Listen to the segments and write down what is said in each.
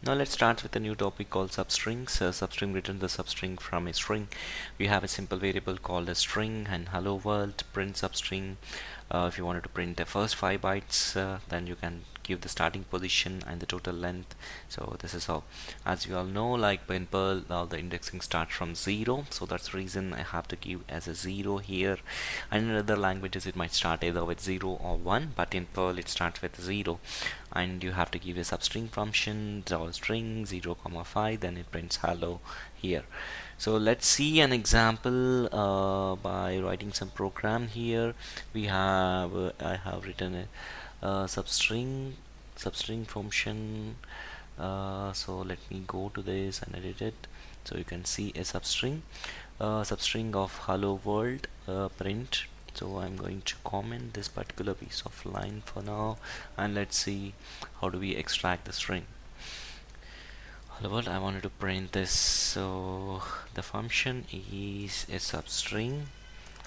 Now let's start with a new topic called substrings. Substring returns the substring from a string. We have a simple variable called a string, and hello world print substring. If you wanted to print the first 5 bytes, then you can give the starting position and the total length. So this is how, as you all know, like in Perl, the indexing starts from 0, so that's the reason I have to give as a 0 here. And in other languages it might start either with 0 or 1, but in Perl it starts with 0. And you have to give a substring function string 0, 5, then it prints hello here. So let's see an example by writing some program here. We have I have written a substring function. So let me go to this and edit it. So you can see a substring of hello world print. So I'm going to comment this particular piece of line for now, and let's see how do we extract the string. Hello world, I wanted to print this, so the function is a substring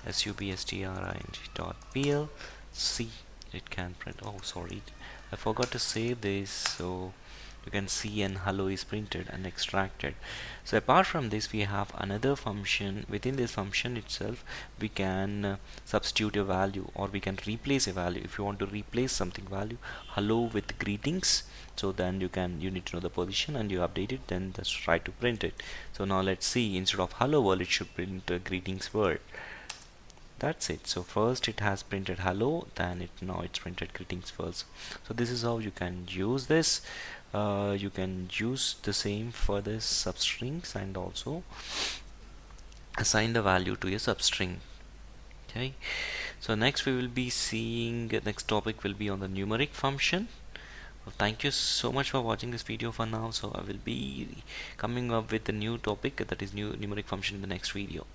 substring.pl. see, it can print. Oh sorry, I forgot to save this. So you can see and hello is printed and extracted. So apart from this, we have another function. Within this function itself, we can substitute a value, or we can replace a value. If you want to replace something value hello with greetings, so then you need to know the position and you update it, then just try to print it. So now let's see, instead of hello world it should print greetings world. That's it. So first it has printed hello, then now it's printed greetings first. So this is how you can use this. You can use the same for this substrings and also assign the value to a substring. Okay, so next we will be seeing, next topic will be on the numeric function. Well, thank you so much for watching this video for now. So I will be coming up with a new topic, that is new numeric function, in the next video.